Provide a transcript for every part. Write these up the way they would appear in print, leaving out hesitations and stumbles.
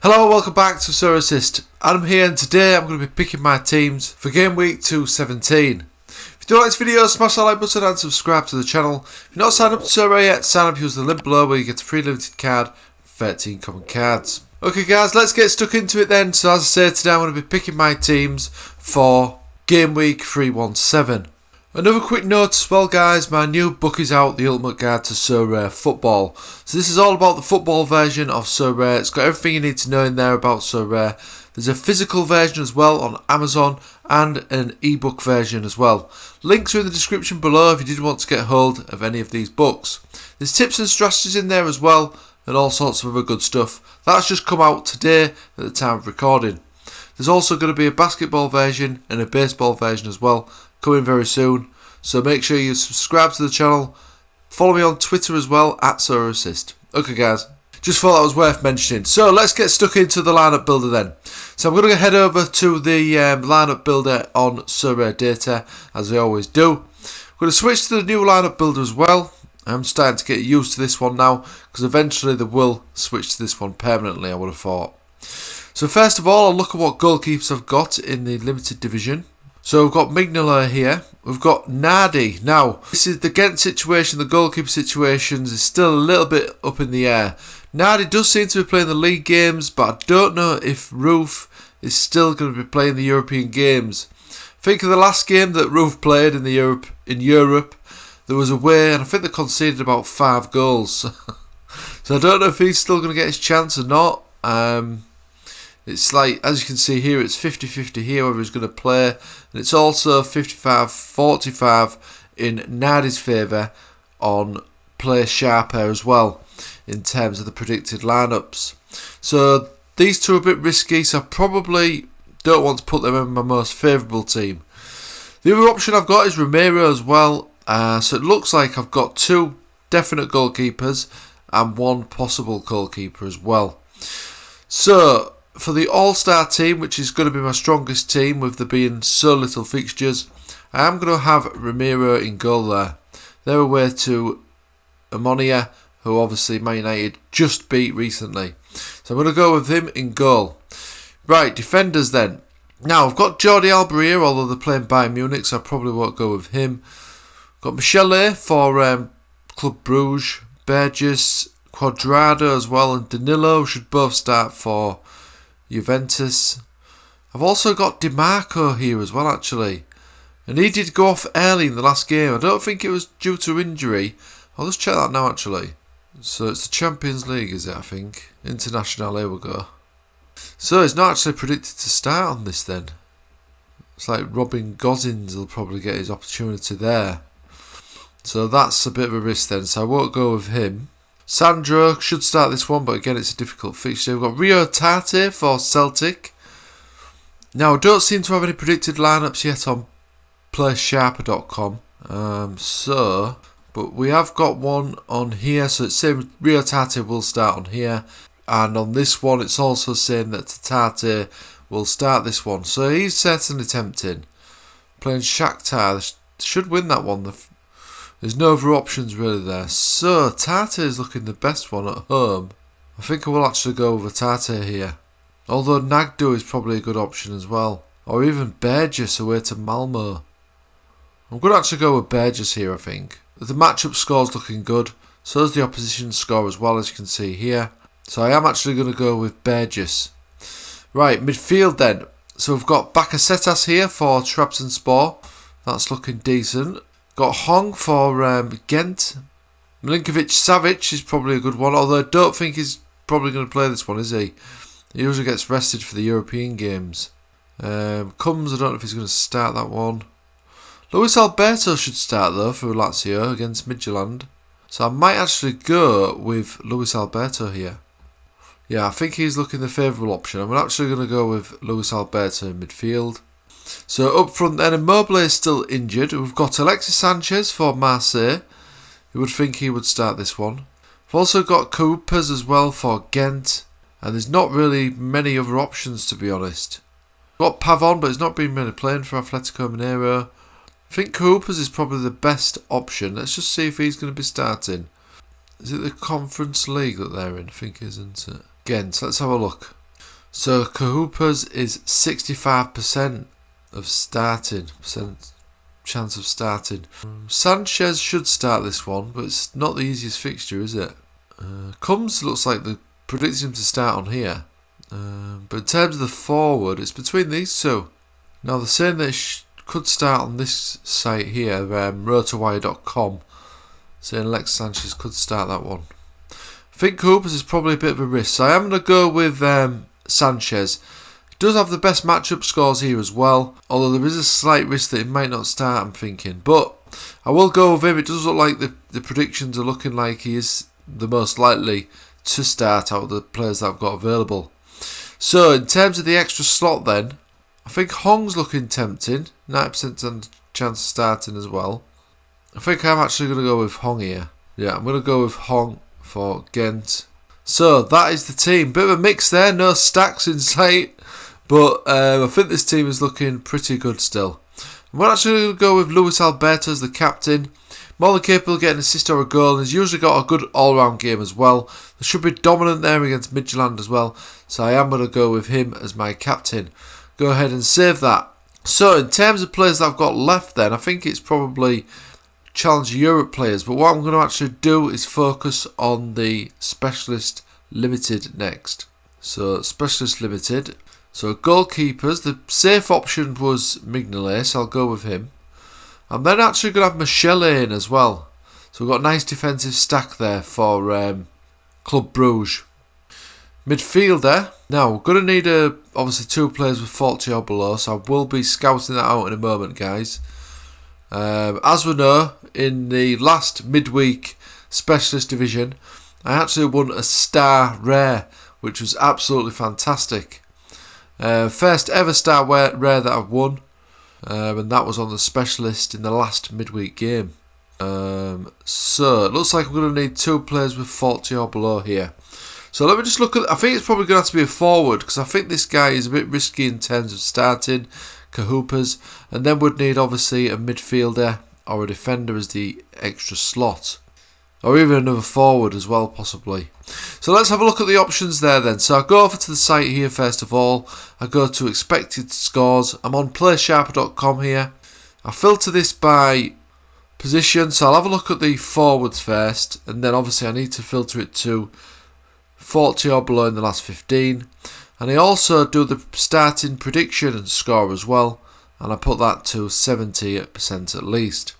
Hello, welcome back to Sorare Assist. Adam here, and today I'm going to be picking my teams for game week 217. If you do like this video, smash that like button and subscribe to the channel. If you're not signed up to Sorare yet, sign up using the link below where you get a free limited card, 13 common cards. Okay guys, let's get stuck into it then. So as I said, today I'm going to be picking my teams for game week 317. Another quick note as well guys, my new book is out, The Ultimate Guide to Sorare Football. So this is all about the football version of Sorare. It's got everything you need to know in there about Sorare. There's a physical version as well on Amazon and an ebook version as well. Links are in the description below if you did want to get hold of any of these books. There's tips and strategies in there as well and all sorts of other good stuff. That's just come out today at the time of recording. There's also going to be a basketball version and a baseball version as well, coming very soon. So make sure you subscribe to the channel. Follow me on Twitter as well, at Sorare Assist. Okay guys, just thought that was worth mentioning. So let's get stuck into the lineup builder then. So I'm going to head over to the lineup builder on Sorare Data, as I always do. I'm going to switch to the new lineup builder as well. I'm starting to get used to this one now, because eventually they will switch to this one permanently, I would have thought. So first of all, I'll look at what goalkeepers I've got in the limited division. So we've got Mignola here, we've got Nardi. Now, this is the Ghent situation, the goalkeeper situations is still a little bit up in the air. Nardi does seem to be playing the league games, but I don't know if Roof is still going to be playing the European games. Think of the last game that Roof played in Europe, there was away, and I think they conceded about 5 goals. So I don't know if he's still going to get his chance or not. It's like, as you can see here, it's 50-50 here whether he's going to play, and it's also 55-45 in Nardi's favour on play sharper as well in terms of the predicted lineups. So these two are a bit risky, so I probably don't want to put them in my most favourable team. The other option I've got is Romero as well, so it looks like I've got 2 definite goalkeepers and 1 possible goalkeeper as well. So for the all-star team, which is going to be my strongest team with there being so little fixtures, I am going to have Romero in goal there. They're away to Ammonia, who obviously Man United just beat recently. So I'm going to go with him in goal. Right, defenders then. Now, I've got Jordi Alba here, although they're playing Bayern Munich, so I probably won't go with him. Got Michele for Club Bruges, Burgess, Quadrado as well, and Danilo should both start for Juventus. I've also got DiMarco here as well actually, and he did go off early in the last game. I don't think it was due to injury. I'll just check that now actually. So it's the Champions League, is it? I think International, here we go. So he's not actually predicted to start on this then. It's like Robin Gosens will probably get his opportunity there, so that's a bit of a risk then, so I won't go with him. Sandro should start this one, but again it's a difficult fixture. We've got Rio Tate for Celtic. Now I don't seem to have any predicted lineups yet on playsharper.com. But we have got one on here, so it's saying Rio Tate will start on here. And on this one it's also saying that Tate will start this one. So he's certainly tempting. Playing Shakhtar, they should win that one. There's no other options really there. So Tate is looking the best one at home. I think I will actually go with Tate here. Although Nagdo is probably a good option as well. Or even Burgess away to Malmo. I'm going to actually go with Burgess here, I think. The matchup score's looking good. So is the opposition score as well, as you can see here. So I am actually going to go with Burgess. Right, midfield then. So we've got Bakasetas here for Trabzonspor. That's looking decent. Got Hong for Ghent. Milinkovic-Savic is probably a good one, although I don't think he's probably going to play this one, is he? He usually gets rested for the European games. Comes, I don't know if he's going to start that one. Luis Alberto should start though for Lazio against Midtjylland. So I might actually go with Luis Alberto here. Yeah, I think he's looking the favourable option. I'm actually going to go with Luis Alberto in midfield. So up front then, Immobile is still injured. We've got Alexis Sanchez for Marseille. You would think he would start this one. We've also got Coopers as well for Ghent. And there's not really many other options, to be honest. We've got Pavon, but he's not been really playing for Atletico Mineiro. I think Coopers is probably the best option. Let's just see if he's going to be starting. Is it the Conference League that they're in? I think it is, isn't it? Ghent, let's have a look. So Kahupa's is 65% of starting, chance of starting. Sanchez should start this one, but it's not the easiest fixture, is it? Combs looks like they're predicting him to start on here. But in terms of the forward, it's between these two. Now they're saying that it could start on this site here, rotowire.com, saying Lex Sanchez could start that one. I think Cooper's is probably a bit of a risk, so I am going to go with Sanchez. He does have the best matchup scores here as well, although there is a slight risk that he might not start, I'm thinking. But I will go with him. It does look like the predictions are looking like he is the most likely to start out of the players that I've got available. So in terms of the extra slot then, I think Hong's looking tempting. 90% chance of starting as well. I think I'm actually going to go with Hong here. Yeah, I'm going to go with Hong for Ghent. So that is the team. Bit of a mix there, no stacks in sight. But I think this team is looking pretty good still. I'm actually going to go with Luis Alberto as the captain. More than capable of getting an assist or a goal, and he's usually got a good all-round game as well. There should be dominant there against Midtjylland as well, so I am going to go with him as my captain. Go ahead and save that. So in terms of players that I've got left then, I think it's probably Challenge Europe players, but what I'm going to actually do is focus on the Specialist Limited next. So Specialist Limited. So goalkeepers, the safe option was Mignolet, so I'll go with him. I'm then actually going to have Michele in as well. So we've got a nice defensive stack there for Club Brugge. Midfielder. Now, we're going to need obviously 2 players with 40 or below, so I will be scouting that out in a moment, guys. As we know, in the last midweek Specialist Division, I actually won a star rare, which was absolutely fantastic. First ever star rare that I've won. And that was on the Specialist in the last midweek game. So it looks like I'm going to need 2 players with 40 or below here. So let me just look at, I think it's probably going to have to be a forward, because I think this guy is a bit risky in terms of starting, Kahupa's, and then we'd need obviously a midfielder or a defender as the extra slot. Or even another forward as well, possibly. So let's have a look at the options there then. So I go over to the site here first of all. I go to expected scores. I'm on playsharper.com here. I filter this by position. So I'll have a look at the forwards first. And then obviously I need to filter it to 40 or below in the last 15. And I also do the starting prediction and score as well. And I put that to 70% at least.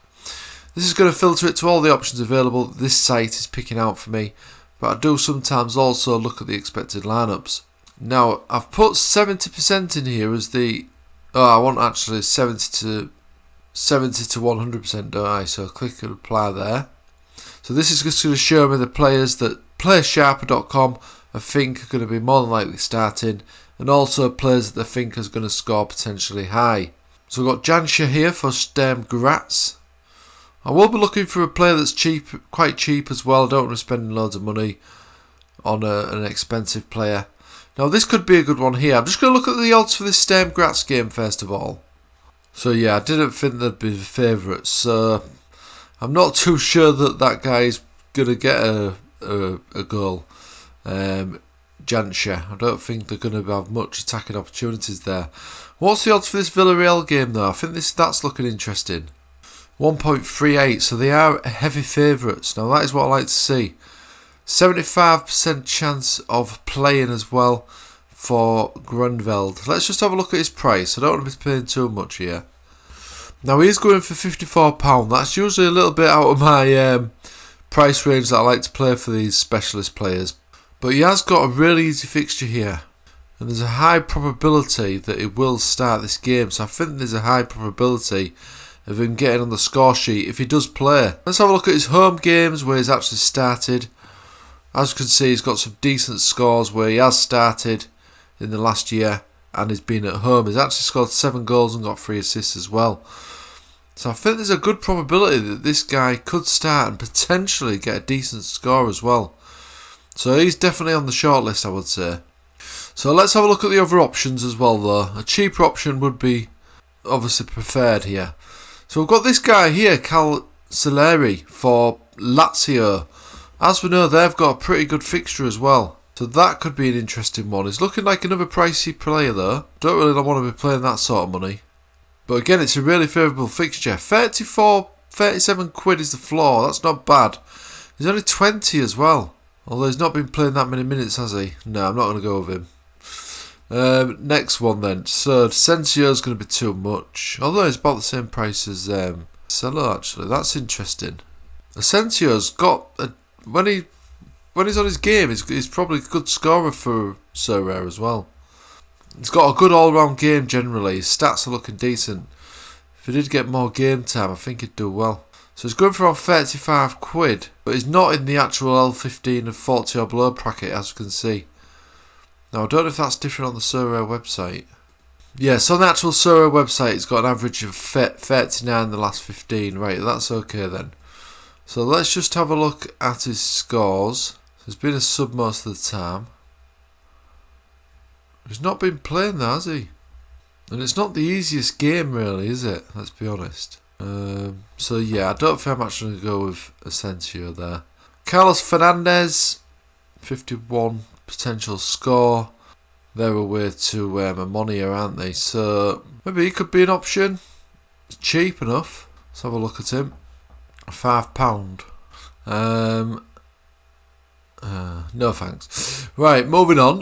This is going to filter it to all the options available that this site is picking out for me, but I do sometimes also look at the expected lineups. Now, I've put 70% in here as the... Oh, I want actually 70 to 100%, don't I? So click and apply there. So this is just going to show me the players that playersharper.com I think are going to be more than likely starting, and also players that they think is going to score potentially high. So we've got Jansha here for Sturm Graz. I will be looking for a player that's cheap, quite cheap as well. I don't want to spend loads of money on an expensive player. Now this could be a good one here. I'm just going to look at the odds for this Sturm Graz game first of all. So yeah, I didn't think they'd be the favourites. So I'm not too sure that guy is going to get a goal. Jansha. I don't think they're going to have much attacking opportunities there. What's the odds for this Villarreal game though? I think that's looking interesting. 1.38, so they are heavy favourites. Now that is what I like to see. 75% chance of playing as well for Grunwald. Let's just have a look at his price. I don't want to be paying too much here. Now he is going for £54. That's usually a little bit out of my price range that I like to play for these specialist players. But he has got a really easy fixture here. And there's a high probability that he will start this game. So I think there's a high probability of him getting on the score sheet if he does play. Let's have a look at his home games where he's actually started. As you can see, he's got some decent scores where he has started in the last year and he's been at home. He's actually scored 7 goals and got 3 assists as well. So I think there's a good probability that this guy could start and potentially get a decent score as well. So he's definitely on the shortlist, I would say. So let's have a look at the other options as well though. A cheaper option would be obviously preferred here. So we've got this guy here, Sorare for Lazio. As we know, they've got a pretty good fixture as well. So that could be an interesting one. He's looking like another pricey player though. Don't really want to be playing that sort of money. But again, it's a really favourable fixture. 37 quid is the floor. That's not bad. He's only 20 as well. Although he's not been playing that many minutes, has he? No, I'm not going to go with him. Next one then. So Sensio's going to be too much. Although it's about the same price as Cello actually. That's interesting. Asensio's got when he's on his game, he's probably a good scorer for Sorare as well. He's got a good all-round game generally. His stats are looking decent. If he did get more game time, I think he'd do well. So he's going for around 35 quid, but he's not in the actual L15 and 40 or below bracket, as you can see. Now I don't know if that's different on the Sorare website. Yes, on the actual Sorare website, it's got an average of 39 in the last 15. Right, that's okay then. So let's just have a look at his scores. He's been a sub most of the time. He's not been playing though, has he? And it's not the easiest game really, is it? Let's be honest. So yeah, I don't think I'm actually going to go with Asensio there. Carlos Fernandez, 51 potential score. They're away to Ammonia, aren't they? So maybe he could be an option. It's cheap enough. Let's have a look at him. £5. No thanks. Right, moving on.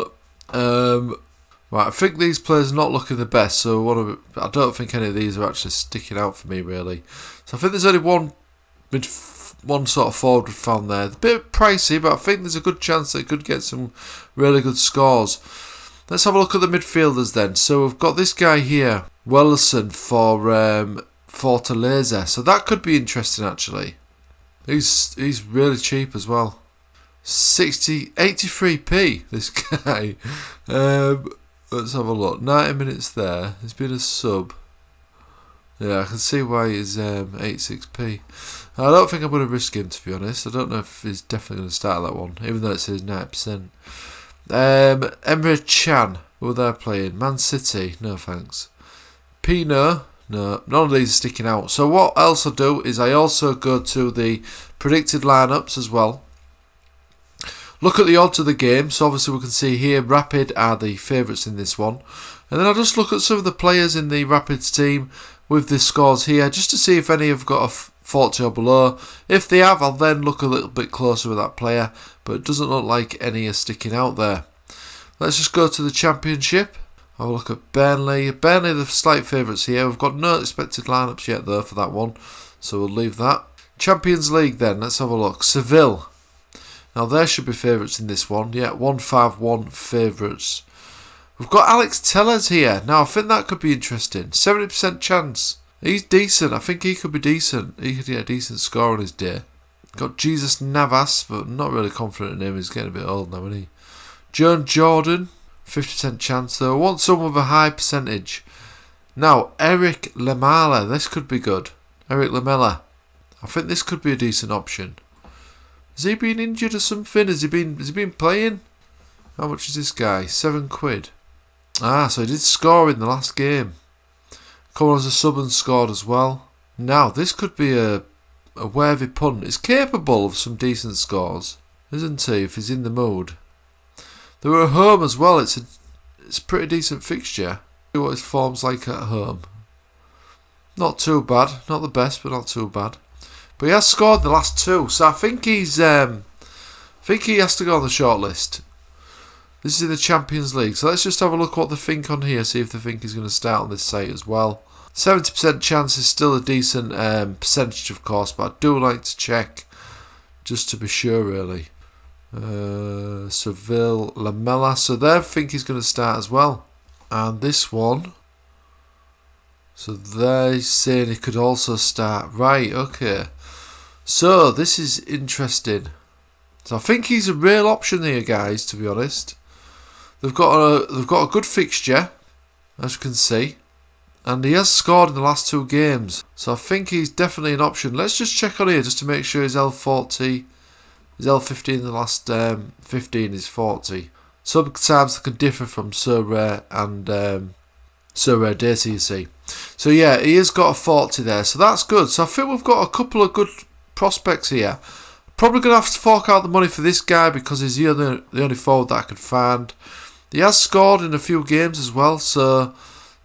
Right, I think these players are not looking the best, so I don't think any of these are actually sticking out for me really. So I think there's only one sort of forward found there. It's a bit pricey, but I think there's a good chance they could get some really good scores. Let's have a look at the midfielders then. So we've got this guy here, Wellison for Fortaleza. So that could be interesting actually. He's really cheap as well. 83p, this guy. Let's have a look. 90 minutes there. He's been a sub. Yeah, I can see why he's 86p. I don't think I'm going to risk him, to be honest. I don't know if he's definitely going to start that one, even though it says 90%. Emre Can, who are they playing? Man City, no thanks. Pino, no, none of these are sticking out. So what else I do is I also go to the predicted lineups as well. Look at the odds of the game. So obviously we can see here Rapid are the favourites in this one. And then I'll just look at some of the players in the Rapids team with the scores here, just to see if any have got a 40 or below. If they have, I'll then look a little bit closer with that player. But it doesn't look like any are sticking out there. Let's just go to the Championship. Have a look at Burnley. Burnley are the slight favourites here. We've got no expected lineups yet though for that one. So we'll leave that. Champions League then. Let's have a look. Seville. Now there should be favourites in this one. Yeah, 151 favourites. We've got Alex Tellez here. Now I think that could be interesting. 70% chance. He's decent. I think he could be decent. He could get a decent score on his day. Got Jesus Navas, but I'm not really confident in him. He's getting a bit old now, isn't he? Joan Jordan, 50% chance though. I want someone with a high percentage. Now, Eric Lamela. This could be good. Eric Lamela. I think this could be a decent option. Has he been injured or something? Has he been playing? How much is this guy? 7 quid. Ah, so he did score in the last game. Come on as a sub and scored as well. Now, this could be a worthy punt. He's capable of some decent scores, isn't he, if he's in the mood? They were at home as well. It's a pretty decent fixture. See what his form's like at home. Not too bad. Not the best, but not too bad. But he has scored the last 2, so I think he has to go on the short list. This is in the Champions League, so let's just have a look what they think on here, see if they think he's going to start on this site as well. 70% chance is still a decent percentage, of course, but I do like to check just to be sure, really. Seville, Lamela, so they think he's going to start as well. And this one, so they're saying he could also start. Right, okay. So this is interesting. So I think he's a real option here, guys, to be honest. They've got a good fixture, as you can see. And he has scored in the last 2 games. So I think he's definitely an option. Let's just check on here just to make sure his L40, his L15 in the last 15 is 40. Sometimes they can differ from Sorare and Sorare Data, you see. So yeah, he has got a 40 there. So that's good. So I think we've got a couple of good prospects here. Probably going to have to fork out the money for this guy because he's the only forward that I could find. He has scored in a few games as well, so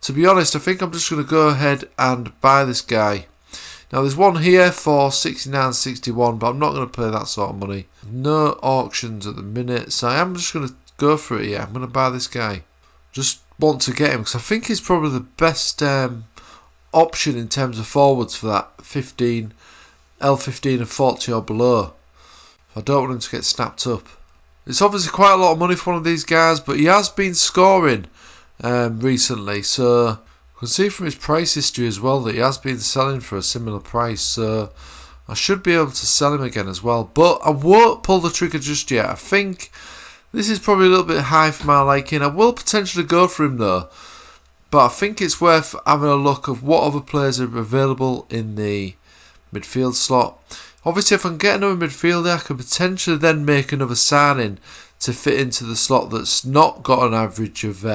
to be honest, I think I'm just going to go ahead and buy this guy. Now there's one here for 69.61, but I'm not going to pay that sort of money. No auctions at the minute, so I am just going to go for it here. I'm going to buy this guy. Just want to get him because I think he's probably the best option in terms of forwards for that 15, L15 and 40 or below. I don't want him to get snapped up. It's obviously quite a lot of money for one of these guys, but he has been scoring recently, so you can see from his price history as well that he has been selling for a similar price, so I should be able to sell him again as well, but I won't pull the trigger just yet. I think this is probably a little bit high for my liking. I will potentially go for him though, but I think it's worth having a look of what other players are available in the midfield slot. Obviously, if I can get another midfielder, I can potentially then make another signing to fit into the slot that's not got an average of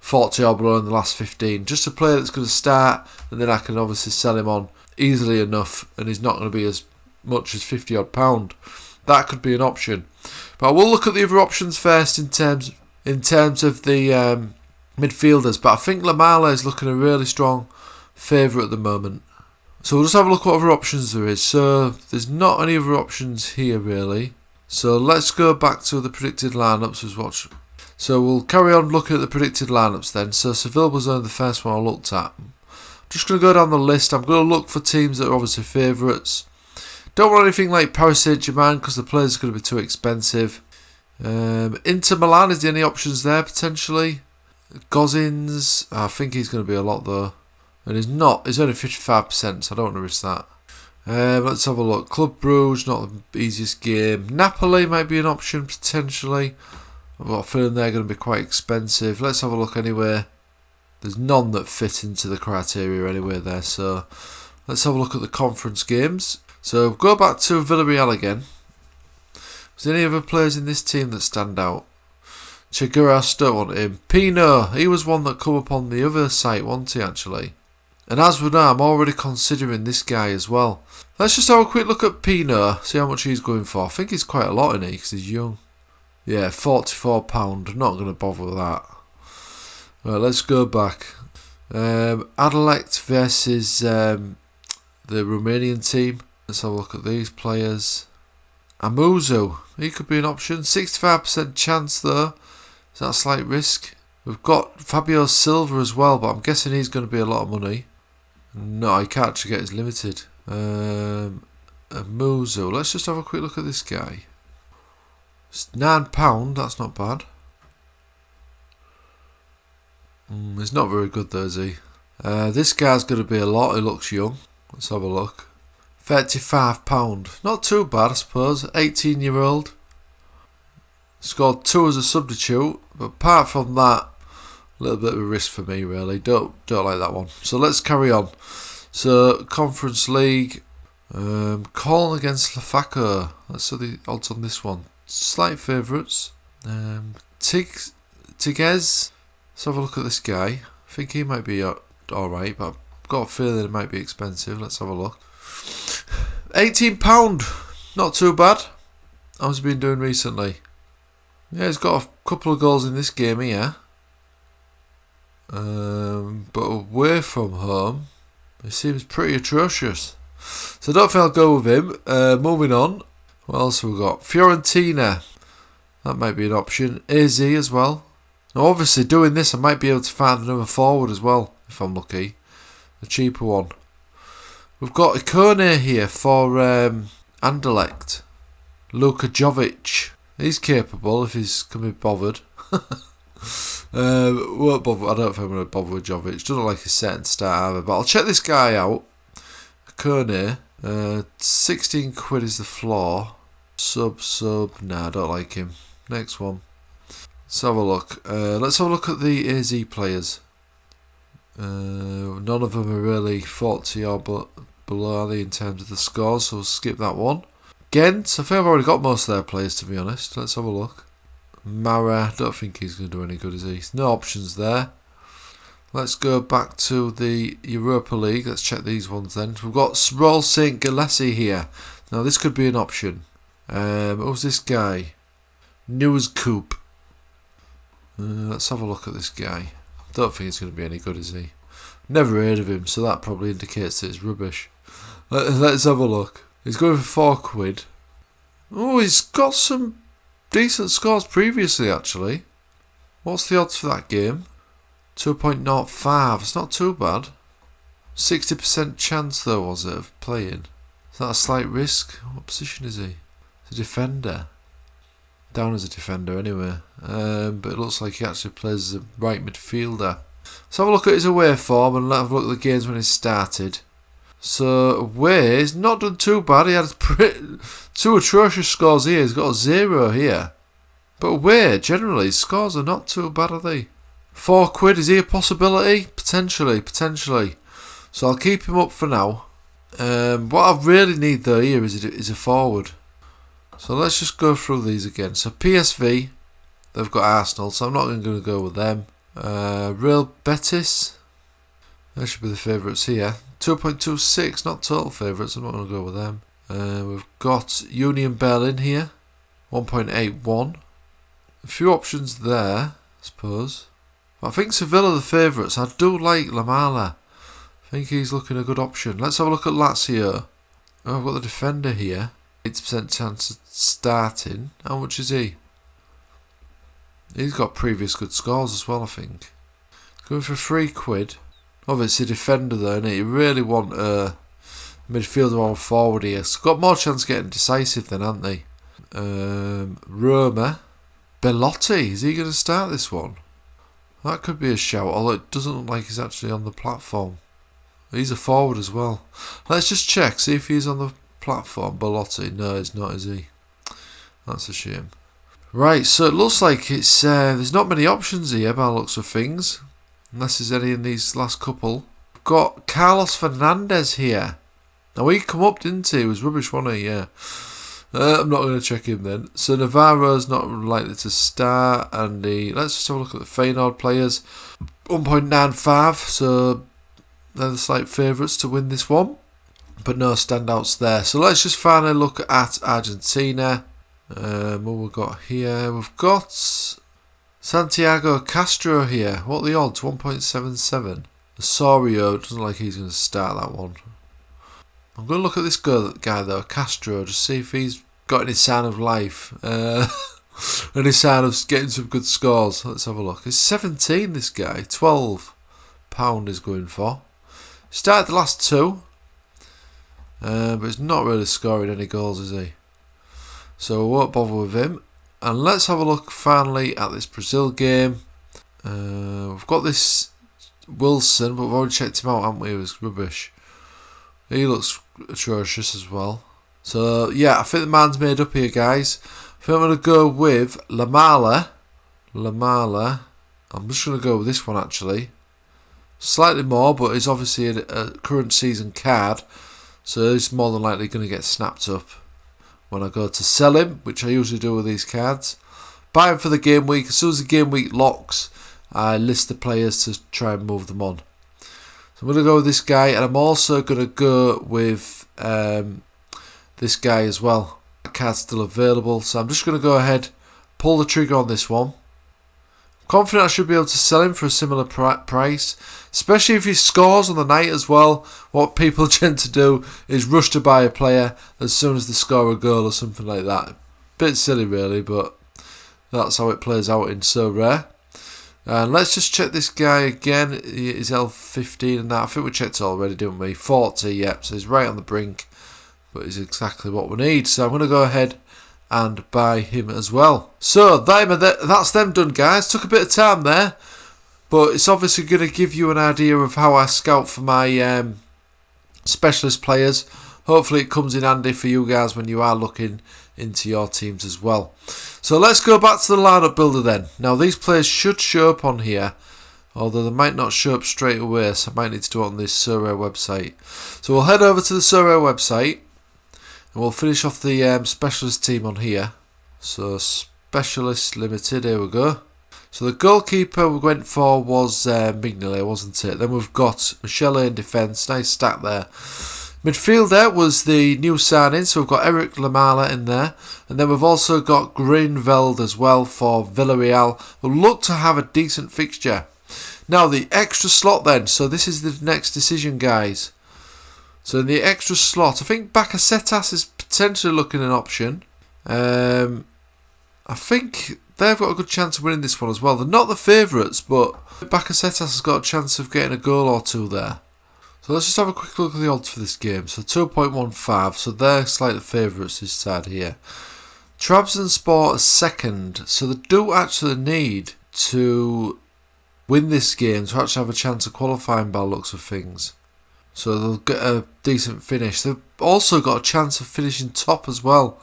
40 or below in the last 15. Just a player that's going to start, and then I can obviously sell him on easily enough, and he's not going to be as much as £50 odd. That could be an option. But I will look at the other options first in terms of the midfielders. But I think Lamala is looking a really strong favourite at the moment. So we'll just have a look what other options there is. So there's not any other options here really. So let's go back to the predicted lineups. So we'll carry on looking at the predicted lineups then. So Seville was only the first one I looked at. Just going to go down the list. I'm going to look for teams that are obviously favourites. Don't want anything like Paris Saint-Germain because the players are going to be too expensive. Inter Milan is the only options there potentially. Gozins, I think he's going to be a lot though. And he's not. He's only 55%, so I don't want to risk that. Let's have a look. Club Brugge, not the easiest game. Napoli might be an option potentially. I've got a feeling they're going to be quite expensive. Let's have a look anyway. There's none that fit into the criteria anyway there, so let's have a look at the conference games. So go back to Villarreal again. Is there any other players in this team that stand out? Chigueras, don't want him. Pino, he was one that come up on the other site, wasn't he actually? And as we know, I'm already considering this guy as well. Let's just have a quick look at Pino, see how much he's going for. I think he's quite a lot in it because he's young. Yeah, £44. Not going to bother with that. Right, let's go back. Anderlecht versus the Romanian team. Let's have a look at these players. Amuzu, he could be an option. 65% chance though. Is that a slight risk? We've got Fabio Silva as well, but I'm guessing he's going to be a lot of money. No, he can't actually get his limited. Amuzu, let's just have a quick look at this guy. It's £9, that's not bad. He's not very good though, is he? This guy's going to be a lot, he looks young. Let's have a look. £35, not too bad I suppose. 18-year-old. Scored 2 as a substitute, but apart from that, a little bit of a risk for me really. Don't like that one. So let's carry on. So Conference League, Colin against Lafako. Let's see the odds on this one. Slight favourites. Tigez. Let's have a look at this guy. I think he might be alright, but I've got a feeling it might be expensive. Let's have a look. £18, not too bad. How's he been doing recently? Yeah, he's got a couple of goals in this game here. But away from home, he seems pretty atrocious. So I don't think I'll go with him. Moving on. What else have we got? Fiorentina. That might be an option. AZ as well. Now obviously doing this I might be able to find another forward as well, if I'm lucky. A cheaper one. We've got Ikone here for Anderlecht. Luka Jovic. He's capable if he's can be bothered. Won't bother. I don't think I'm going to bother with Jovic. Doesn't look like he's set and start either. But I'll check this guy out. Ikone. 16 quid is the floor. Sub. Nah, I don't like him. Next one. Let's have a look. Let's have a look at the AZ players. None of them are really 40 or below, are they, in terms of the scores, so we'll skip that one. Ghent, I think I've already got most of their players to be honest. Let's have a look. Mara, don't think he's going to do any good, is he? No options there. Let's go back to the Europa League. Let's check these ones then. We've got Royal St. Galesi here. Now this could be an option. Who's this guy? News Coop. Let's have a look at this guy. Don't think he's going to be any good, is he? Never heard of him, so that probably indicates that it's rubbish. Let's have a look. He's going for £4. Oh, he's got some decent scores previously, actually. What's the odds for that game? 2.05. It's not too bad. 60% chance, though, was it, of playing? Is that a slight risk? What position is he? He's a defender. Down as a defender, anyway. But it looks like he actually plays as a right midfielder. Let's have a look at his away form and let's have a look at the games when he started. So, away, he's not done too bad. He had two atrocious scores here. He's got a 0 here. But away, generally, his scores are not too bad, are they? £4, is he a possibility? Potentially. So I'll keep him up for now. What I really need, though, here is a forward. So let's just go through these again. So PSV, they've got Arsenal, so I'm not going to go with them. Real Betis, they should be the favourites here. 2.26, not total favourites, I'm not going to go with them. We've got Union Berlin here, 1.81. A few options there, I suppose. But I think Sevilla are the favourites. I do like Lamala. I think he's looking a good option. Let's have a look at Lazio. Oh, I've got the defender here. 8% chance of starting. How much is he? He's got previous good scores as well, I think. Going for £3. Obviously, defender though, and you really want a midfielder or forward here. So got more chance of getting decisive then, haven't they? Roma. Belotti, is he going to start this one? That could be a shout, although it doesn't look like he's actually on the platform. He's a forward as well. Let's just check, see if he's on the platform. Belotti, no, he's not, is he? That's a shame. Right, so it looks like it's there's not many options here by the looks of things, unless there's any in these last couple. We've got Carlos Fernandez here. Now he come up, didn't he? He was rubbish, wasn't he? Yeah. I'm not going to check him then. So Navarro's not likely to start, and let's just have a look at the Feyenoord players. 1.95, so they're the slight favourites to win this one, but no standouts there. So let's just finally look at Argentina. What we've got here? We've got Santiago Castro here. What are the odds? 1.77. Osorio, doesn't look like he's going to start that one. I'm going to look at this guy though, Castro, just see if he's got any sign of life. Any sign of getting some good scores. Let's have a look. He's 17, this guy. £12 is going for. Started the last two. But he's not really scoring any goals, is he? So we won't bother with him. And let's have a look finally at this Brazil game. We've got this Wilson, but we've already checked him out, haven't we? He was rubbish. He looks atrocious as well. So yeah, I think the man's made up here, guys. I think I'm going to go with Lamala. I'm just going to go with this one actually. Slightly more, but he's obviously a current season card, so he's more than likely going to get snapped up when I go to sell him, which I usually do with these cards. Buy him for the game week. As soon as the game week locks, I list the players to try and move them on. So I'm going to go with this guy, and I'm also going to go with this guy as well. That card's still available, so I'm just going to go ahead, pull the trigger on this one. Confident I should be able to sell him for a similar price, especially if he scores on the night as well. What people tend to do is rush to buy a player as soon as they score a goal or something like that. Bit silly really, but that's how it plays out in Sorare. And let's just check this guy again. He's L15 and that. I think we checked it already, didn't we? 40, yep, so he's right on the brink, but he's exactly what we need. So I'm going to go ahead and buy him as well. So that's them done, guys. Took a bit of time there, but it's obviously going to give you an idea of how I scout for my specialist players. Hopefully it comes in handy for you guys when you are looking into your teams as well. So let's go back to the lineup builder then. Now these players should show up on here, although they might not show up straight away, so I might need to do it on this Sorare website. So we'll head over to the Sorare website and we'll finish off the specialist team on here. So specialist limited, here we go. So the goalkeeper we went for was Mignolet, wasn't it? Then we've got Michele in defence, nice stack there. Midfielder was the new signing, so we've got Eric Lamela in there, and then we've also got Greenveld as well for Villarreal, who look to have a decent fixture. Now the extra slot then, so this is the next decision, guys. So in the extra slot, I think Bakasetas is potentially looking an option. I think they've got a good chance of winning this one as well. They're not the favourites, but Bakasetas has got a chance of getting a goal or two there. So let's just have a quick look at the odds for this game. So 2.15, so they're slightly favourites this side here. Trabzonspor is second, so they do actually need to win this game to actually have a chance of qualifying by the looks of things. So they'll get a decent finish. They've also got a chance of finishing top as well,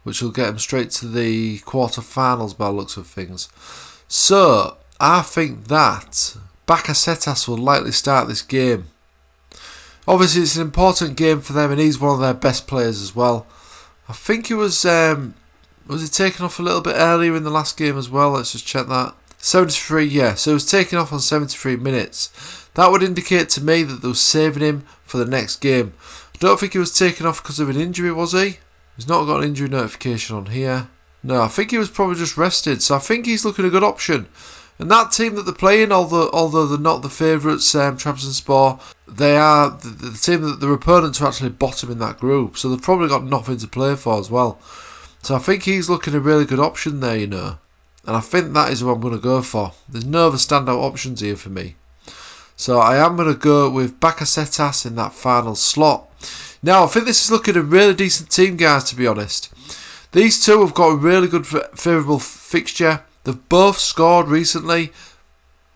which will get them straight to the quarter-finals by the looks of things. So I think that Bakasetas will likely start this game. Obviously, it's an important game for them, and he's one of their best players as well. I think he was he taken off a little bit earlier in the last game as well? Let's just check that. 73, yeah. So he was taken off on 73 minutes. That would indicate to me that they were saving him for the next game. I don't think he was taken off because of an injury, was he? He's not got an injury notification on here. No, I think he was probably just rested. So I think he's looking a good option. And that team that they're playing, although they're not the favourites, Trabzonspor, they are the team that their opponents are actually bottom in that group. So they've probably got nothing to play for as well. So I think he's looking a really good option there, you know. And I think that is what I'm going to go for. There's no other standout options here for me. So I am going to go with Bakasetas in that final slot. Now, I think this is looking a really decent team, guys, to be honest. These two have got a really good favourable fixture. They've both scored recently.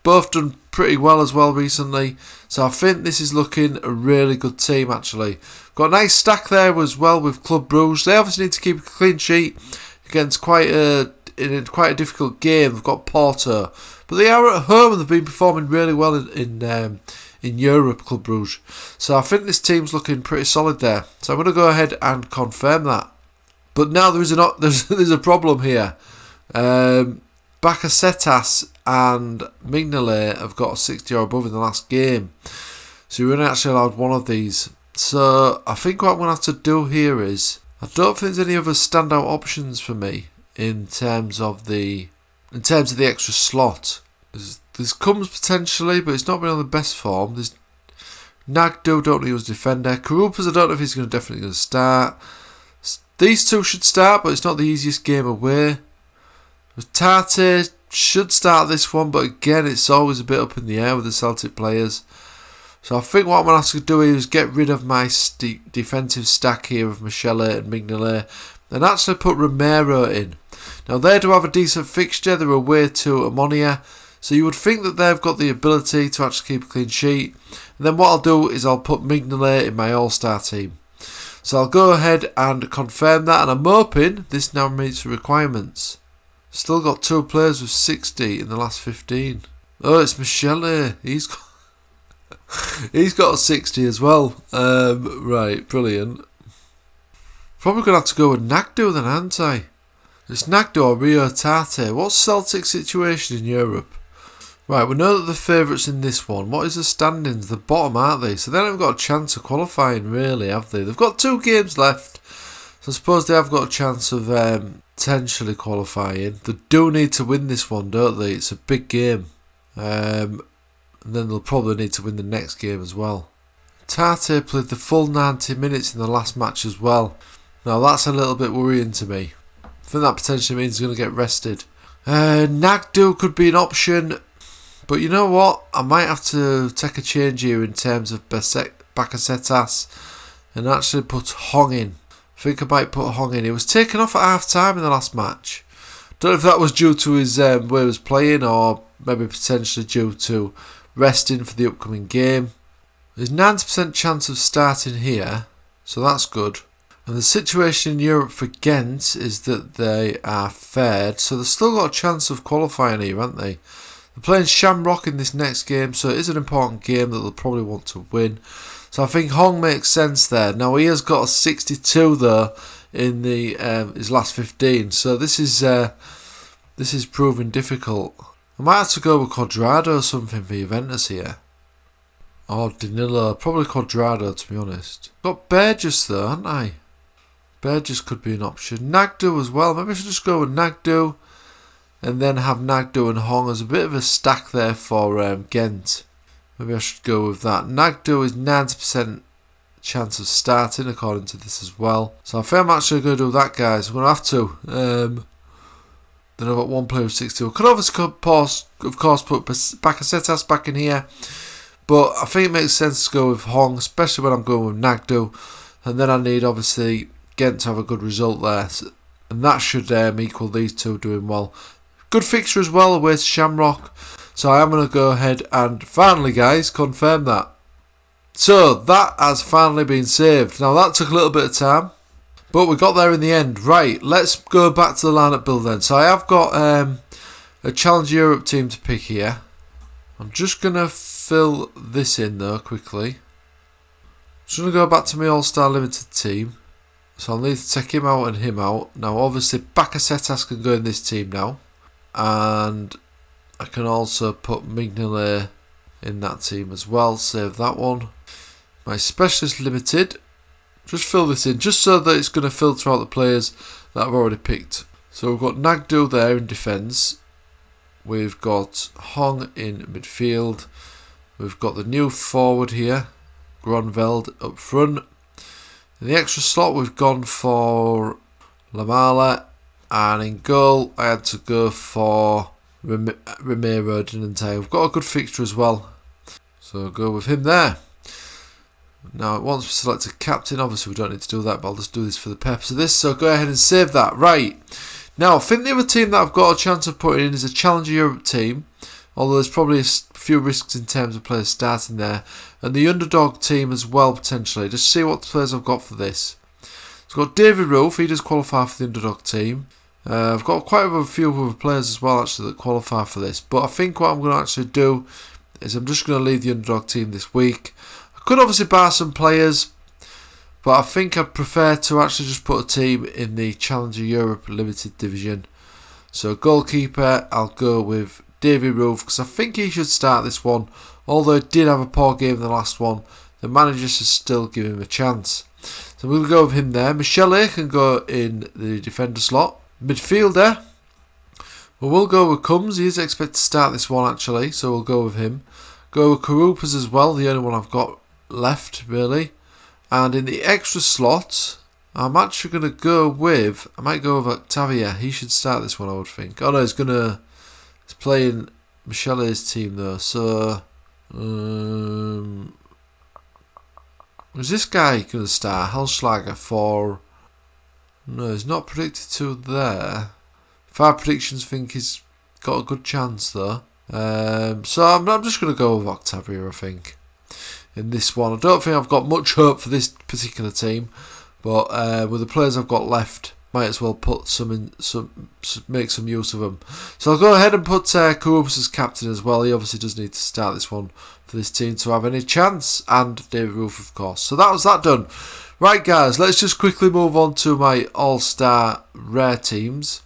Both done pretty well as well recently. So I think this is looking a really good team, actually. Got a nice stack there as well with Club Brugge. They obviously need to keep a clean sheet against quite a difficult game. They've got Porto. But they are at home and they've been performing really well in Europe, Club Brugge. So I think this team's looking pretty solid there. So I'm going to go ahead and confirm that. But now there's a problem here. Bakasetas and Mignolet have got a 60 or above in the last game. So you're only actually allowed one of these. So I think what I'm going to have to do here is, I don't think there's any other standout options for me in terms of the extra slot. There's Comes potentially, but it's not been on the best form. There's Nagdo, don't know he was defender. Karupas, I don't know if he's definitely going to start. These two should start, but it's not the easiest game away. Tate should start this one, but again, it's always a bit up in the air with the Celtic players. So I think what I'm going to have to do is get rid of my defensive stack here of Michele and Mignolet and actually put Romero in. Now they do have a decent fixture. They're away to Ammonia, so you would think that they've got the ability to actually keep a clean sheet. And then what I'll do is I'll put Mignolet in my all-star team. So I'll go ahead and confirm that, and I'm hoping this now meets the requirements. Still got two players with 60 in the last 15. Oh, it's Michele. He's got a 60 as well. Right, brilliant. Probably going to have to go with Nagdo then, aren't I? It's Nagdo or Rio Tate. What's Celtic's situation in Europe? Right, we know that the favourites in this one. What is the standings? The bottom, aren't they? So they haven't got a chance of qualifying, really, have they? They've got 2 games left. So I suppose they have got a chance of potentially qualifying. They do need to win this one, don't they? It's a big game. And then they'll probably need to win the next game as well. Tate played the full 90 minutes in the last match as well. Now that's a little bit worrying to me. I think that potentially means he's going to get rested. Nagdo could be an option. But you know what? I might have to take a change here in terms of Bakasetas and actually put Hong in. I think I might put Hong in. He was taken off at half time in the last match. Don't know if that was due to his where he was playing or maybe potentially due to resting for the upcoming game. There's 90% chance of starting here, so that's good. And the situation in Europe for Ghent is that they are third, so they've still got a chance of qualifying here, haven't they? They're playing Shamrock in this next game, so it is an important game that they'll probably want to win. So I think Hong makes sense there. Now he has got a 62 though in the his last 15, so this is proving difficult. I might have to go with Quadrado or something for Juventus here. or Danilo, probably Quadrado to be honest. Got Burgess though, haven't I? Burgess could be an option. Nagdo as well. Maybe I should just go with Nagdo and then have Nagdo and Hong as a bit of a stack there for Ghent. Maybe I should go with that. Nagdo is 90% chance of starting according to this as well. So I think I'm actually going to do that, guys. I'm going to have to. Then I've got one player of 62. I could obviously of course put Bakasetas back in here. But I think it makes sense to go with Hong, especially when I'm going with Nagdo. And then I need obviously Ghent to have a good result there. And that should equal these two doing well. Good fixture as well away to Shamrock. So I am going to go ahead and finally, guys, confirm that. So that has finally been saved. Now that took a little bit of time, but we got there in the end. Right, let's go back to the lineup build then. So I have got a Challenge Europe team to pick here. I'm just going to fill this in though quickly. Just going to go back to my All-Star Limited team. So I'll need to take him out and him out. Now obviously Bakasetas can go in this team now. And I can also put Mignolet in that team as well. Save that one. My Specialist Limited. Just fill this in just so that it's going to filter out the players that I've already picked. So we've got Nagdo there in defence. We've got Hong in midfield. We've got the new forward here, Gronveld up front. In the extra slot we've gone for Lamala. And in goal, I had to go for Ramiro, didn't I? We've got a good fixture as well. So I'll go with him there. Now, once we select a captain, obviously we don't need to do that, but I'll just do this for the purpose of this. So go ahead and save that. Right. Now, I think the other team that I've got a chance of putting in is a Challenger Europe team. Although there's probably a few risks in terms of players starting there. And the underdog team as well, potentially. Just see what players I've got for this. So I've got David Rolfe, he does qualify for the underdog team. I've got quite a few other players as well actually that qualify for this. But I think what I'm going to actually do is I'm just going to leave the underdog team this week. I could obviously buy some players, but I think I'd prefer to actually just put a team in the Challenger Europe Limited Division. So goalkeeper, I'll go with David Rolfe because I think he should start this one. Although he did have a poor game in the last one, the manager should still give him a chance. So we'll go with him there. Michele can go in the defender slot. Midfielder, well, we'll go with Combs. He is expected to start this one actually, so we'll go with him. Go with Karupas as well, the only one I've got left really. And in the extra slot, I'm actually going to go with, I might go with Octavia. He should start this one, I would think. Oh no, he's playing Michele's team though, so is this guy going to start? Hellschlager for... No, he's not predicted to there. 5 predictions think he's got a good chance though. So I'm just going to go with Octavia, I think, in this one. I don't think I've got much hope for this particular team, but with the players I've got left, might as well put make some use of them. So I'll go ahead and put Karupas as captain as well. He obviously does need to start this one for this team to have any chance, and David Rolfe of course. So that was that done. Right guys, let's just quickly move on to my all-star rare teams.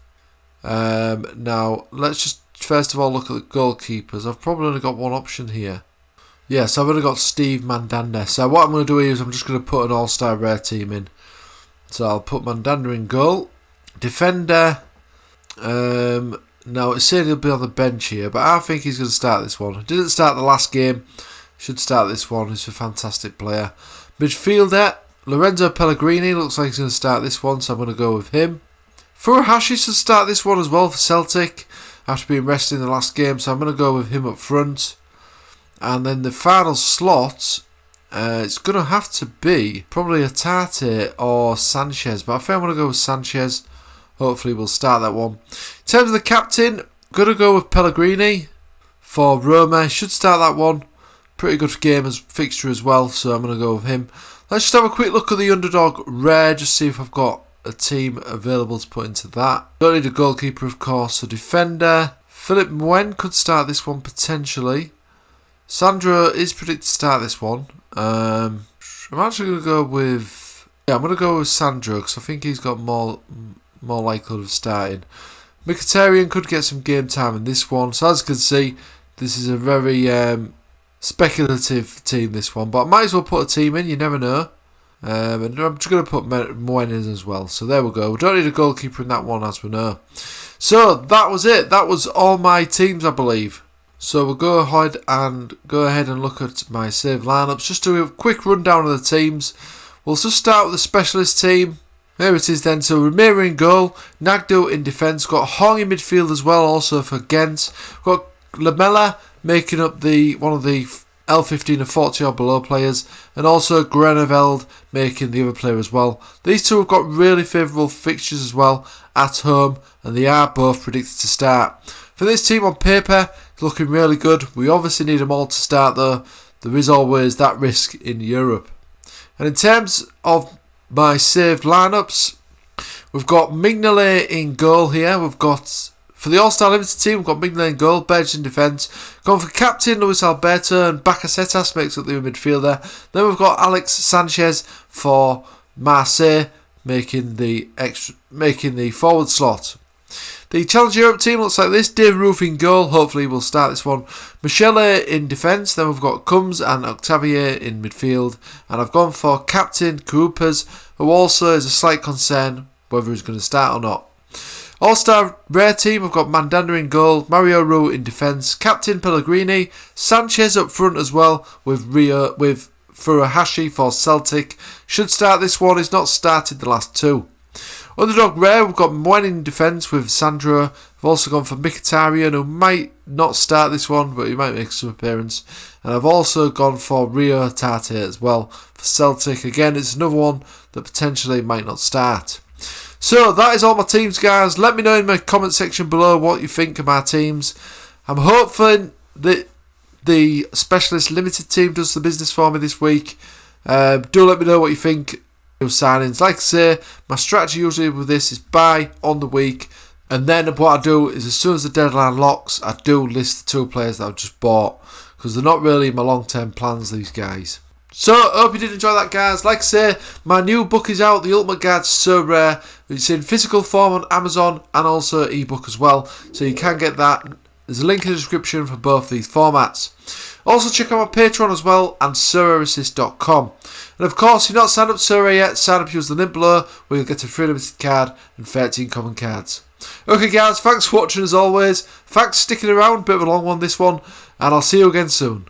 Now let's just first of all look at the goalkeepers. I've probably only got one option here. Yes, I've only got Steve Mandanda. So what I'm going to do here is I'm just going to put an all-star rare team in. So I'll put Mandanda in goal. Defender. Now it's saying he'll be on the bench here, but I think he's going to start this one. He didn't start the last game. Should start this one. He's a fantastic player. Midfielder. Lorenzo Pellegrini looks like he's going to start this one, so I'm going to go with him. Furuhashi should start this one as well for Celtic after being rested in the last game, so I'm going to go with him up front. And then the final slot, it's going to have to be probably a Tate or Sanchez, but I think I'm going to go with Sanchez. Hopefully we'll start that one. In terms of the captain, I'm going to go with Pellegrini for Roma. Should start that one. Pretty good game as fixture as well, so I'm going to go with him. Let's just have a quick look at the underdog rare, just see if I've got a team available to put into that. Don't need a goalkeeper, of course, so defender. Philip Mwen could start this one potentially. Sandro is predicted to start this one. I'm actually going to go with... Yeah, I'm going to go with Sandro because I think he's got more likelihood of starting. Mkhitaryan could get some game time in this one. So as you can see, this is a very speculative team, this one, but I might as well put a team in, you never know. And I'm just going to put Moen in as well. So there we go. We don't need a goalkeeper in that one, as we know. So that was it. That was all my teams, I believe. So we'll go ahead and look at my save lineups. Just to do a quick rundown of the teams. We'll just start with the specialist team. There it is then. So Ramiro in goal, Nagdo in defence. Got Hong in midfield as well, also for Ghent. Got Lamela making up one of the L15 and 40 or below players, and also Greneveld making the other player as well. These two have got really favourable fixtures as well at home, and they are both predicted to start. For this team on paper, it's looking really good. We obviously need them all to start though. There is always that risk in Europe. And in terms of my saved lineups, we've got Mignolet in goal here. We've got, for the All-Star Limited team, we've got Mignolet in goal, Berge in defence. Going for captain, Luis Alberto, and Bakasetas makes up the midfielder. Then we've got Alex Sanchez for Marseille, making the forward slot. The Challenge Europe team looks like this. Dave Roof in goal. Hopefully we'll start this one. Michele in defence. Then we've got Combs and Octavier in midfield. And I've gone for captain Koupas, who also is a slight concern whether he's going to start or not. All-Star Rare team, I've got Mandanda in goal, Mario Ru in defence, Captain Pellegrini, Sanchez up front as well with Furuhashi for Celtic. Should start this one, he's not started the last two. Underdog Rare, we've got Moen in defence with Sandro. I've also gone for Mkhitaryan, who might not start this one, but he might make some appearance. And I've also gone for Rio Tate as well for Celtic. Again, it's another one that potentially might not start. So that is all my teams, guys. Let me know in my comment section below what you think of my teams. I'm hoping that the Specialist Limited team does the business for me this week. Do let me know what you think of signings. Like I say, my strategy usually with this is buy on the week, and then what I do is as soon as the deadline locks, I do list the two players that I've just bought, because they're not really in my long-term plans, these guys. So, I hope you did enjoy that, guys. Like I say, my new book is out, The Ultimate Guide to So Rare. It's in physical form on Amazon and also ebook as well, so you can get that. There's a link in the description for both these formats. Also, check out my Patreon as well and SorareAssist.com. And of course, if you're not signed up to Sorare yet, sign up, use the link below where you'll get a free limited card and 13 common cards. Okay, guys, thanks for watching as always. Thanks for sticking around, bit of a long one this one, and I'll see you again soon.